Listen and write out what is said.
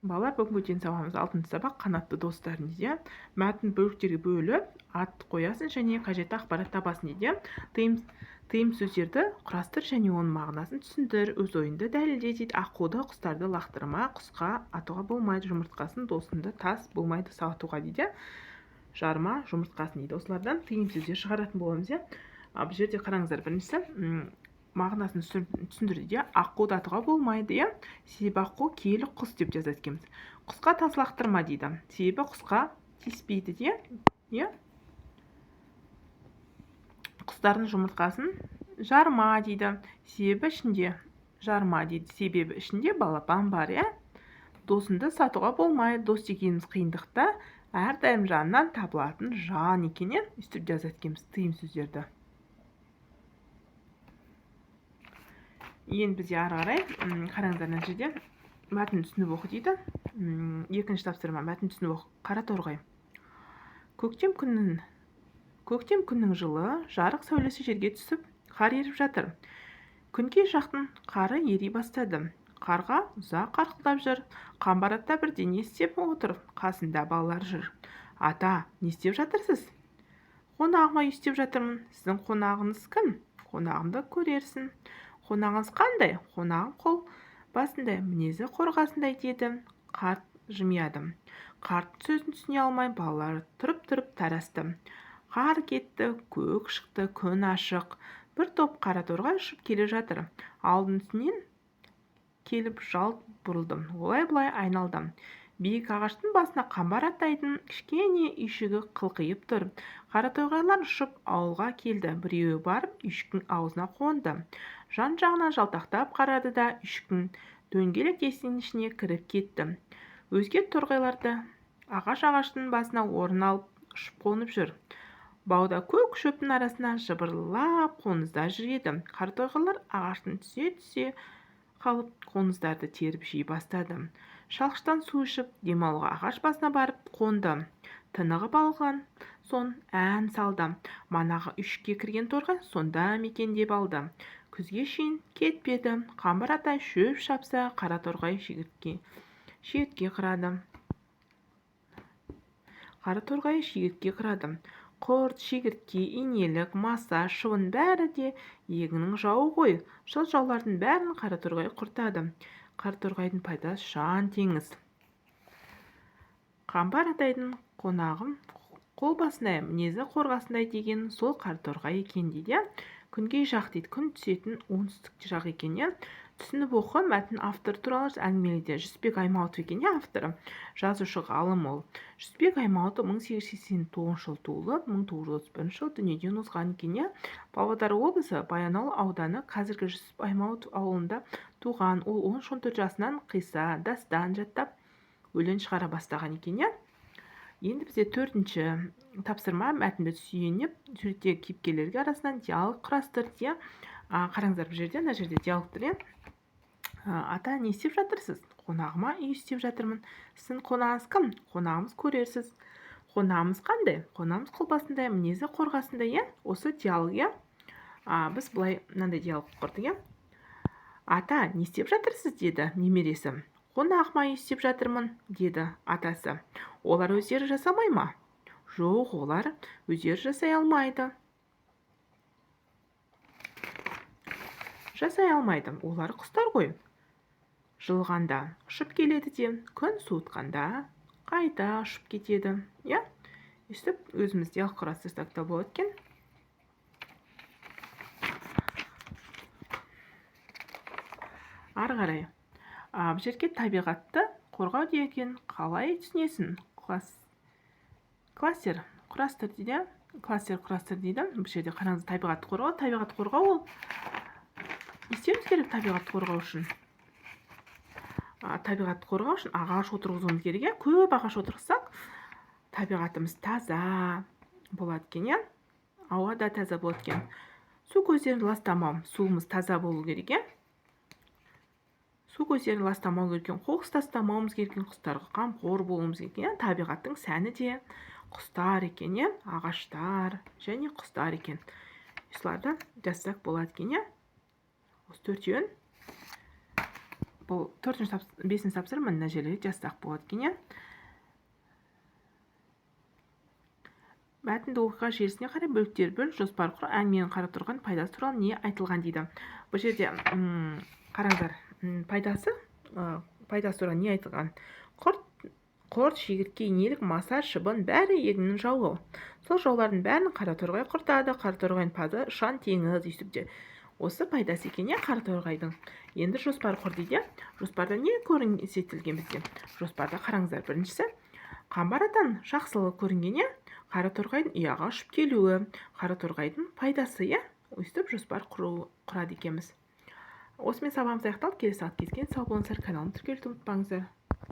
Балалар, бүгінгі өткен сабағымыз 6 сабақ қанатты достардың дейді. Мәтін бөліктерге бөліп, ат қоясың және қажетті ақпарат табасың дейді. Тыйым сөздерді құрастыр және оның мағынасын түсіндір, өз ойыңды дәлелде дейді. Аққуды, құстарды лақтырма, құсқа атуға болмайды, жұмыртқасын, досыңды тас болмайды сатуға дейді. Жарма, жұмыртқасын дейді. Осылардан тыйым сөздер шығаратын боламыз, иә. Бұл жерде қараңыздар, біріншісі мағынасын түсіндір дейді. Аққуды атуға болмайды, иә. Себебі аққу киелі құс деп жазады екенбіз. Құсқа тас лақтырма дейді. Себебі құсқа тиіспейді, иә. Құстардың жұмыртқасын жарма дейді. Себебі ішінде жарма дейді. Себебі ішінде балапан бар, иә. Досыңды сатуға болмайды. Дос дегеніміз қиындықта әрдайым жаннан табылатын жан екенін өстіп жазады екенбіз тыйым сөздерді. Енді бізде ары қарай қараңыздар, мына жерде мәтін түсініп оқы дейді. Екінші тапсырма, мәтін түсініп оқы. Қара торғай. Көктем күннің жылы, жарық сәулесі жерге түсіп, қар еріп жатыр. Күнге жақын қары ери бастады. Қарға ұзақ қарқылдап жүр. Қамбаратта бірдеңе істеп отыр. Қасында балалар жүр. Ата, не істеп жатырсыз? Қонағыма үй істеп жатырмын. Сіздің қонағыңыз кім? Қонағымды көрерсің. Қонағыңыз қандай? Қонағым қол басындай, мінезі қорғасындай деді. Қарт жымияды. Қарт сөзін түсіне алмай балалар тұрып тарасты. Қар кетті, көк шықты, күн ашық. Бір топ қара торғай ұшып келе жатыр. Алдысынан келіп жалт бұрылдым. Олай-бұлай айналдым. Биік ағаштың басына қамбар атайдың кішкене үйшігі қылқиып тұр. Қара торғайлар ұшып ауылға келді. Біреуі барып үйшіктің аузына қонды. Жан-жағына жалтақтап қарады да үйшіктің дөңгелек тесігінің ішіне кіріп кетті. Өзге торғайларды ағаштың басына орын алып ұшып қонып жүр. Бауда көк шөптің арасына жыбырлап қоңыздар жүреді. Қара торғайлар ағаштан түсе қалып қоңыздарды теріп жей бастады. Шалқыштан су ішіп, демалуға ағаш басына барып қонды. Тынығып алған соң ән салды. Манағы үйшікке кірген торғай сонда мекендеп алды. Күзге шейін кетпеді. Қамбар атай шөп шапса, қара торғай шегіртке қырады. Қара торғай шегіртке қырады. Құрт, шегіртке, инелік, маса, шыбын бәрі де егінің жауы ғой. Сол жаулардың бәрін қара торғай құртады. Қара торғайдың пайдасы жан теңіз. Қамбар атайдың қонағым қол басындай, мінезі қорғасындай деген сол қара торғай екен дейді. Күнге жақ дейді, күн түсетін оңтүстік жақ екен. Түсініп оқы. Мәтін автор туралы әңгімелейді. Жүсіпбек Аймауытов екен, авторы. Жазушы ғалым ол. Жүсіпбек Аймауытов 1889 жыл туылып, 1931 жыл дүниеден озған екен. Павлодар облысы Баянауыл ауданы, қазіргі Жүсіп Аймауытов ауылында туған. Ол 13-14 жасынан қисса, дастан жаттап өлең шығара бастаған екен. Енді бізде 4-ші тапсырма, мәтінді сүйеніп, суреттегі кейіпкерлерге арасынан диалог құрастыр. Қараңыздар, бұл жерде, мына жерде диалогтар. Ата, не істеп жатырсыз? Қонағыма үй істеп жатырмын. Сіздің қонағыңыз кім? Қонағымыз көрерсіз. Қонағымыз қандай? Қонағымыз қол басындай, мінезі қорғасындай. Осы диалог. Біз былай мынандай диалог құрдық. Ата, не істеп жатырсыз? Деді немересі. Қонағыма үй істеп жатырмын, деді атасы. Олар өздері жасамай ма? Жоқ, олар өздері жасай алмайды. Жасай алмайды. Олар құстар ғой. Жылғанда ұшып келеді де, күн суытқанда қайта ұшып кетеді. Өстіп, өзіміз диалог құрастырсақ та болады екен. Ары қарай. Бұл жерге табиғатты қорғау деген қалай түсінесің? Кластер құрастыр дейді. Бұл жерде қараңыз, табиғатты қорғау. Табиғатты қорғау ол не істеуіміз керек? Табиғатты қорғау үшін ағаш отырғызуымыз керек. Көп ағаш отырғызсақ, табиғатымыз таза болады екен. Ауа да таза болады екен. Су көздерін ластамау. Суымыз таза болу керек. Су көздерін ластамау керек. Қоқыс тастамауымыз керек. Құстарға қамқор болуымыз керек. Табиғаттың сәні де құстар екен. Ағаштар және құстар екен. Осыларды жазсақ болады екен. Осы 4-еуін бұл 5-ші тапсырма мына жерге жазсақ болады екен, иә. Мәтінді оқиға желісіне қарай бөліктер бөл, жоспар құр, әңгіменің қарап тұрған пайдасы туралы не айтылған дейді. Бұл жерде қараңыздар, пайдасы туралы не айтылған? Құрт, шегіртке, инелік, маса, шыбын бәрі егіннің жауы. Сол жаулардың бәрін қараторғай құртады. Қараторғайдың пазы шан теңіз үстінде. Осы пайдасы екен, иә, қараторғайдың. Енді жоспар құр дейді. Жоспарда не көрсетілген бізде? Жоспарда қараңыздар, біріншісі қамбар атаның жақсылығы көрінген, иә. Қараторғайдың ұяға ұшып келуі, қараторғайдың пайдасы, иә. Өйстіп жоспар құрады екенбіз. Осымен сабағымыз аяқталды. Келесі сағат кездескенше сау болыңыздар. Каналымды тіркелуді ұмытпаңыздар.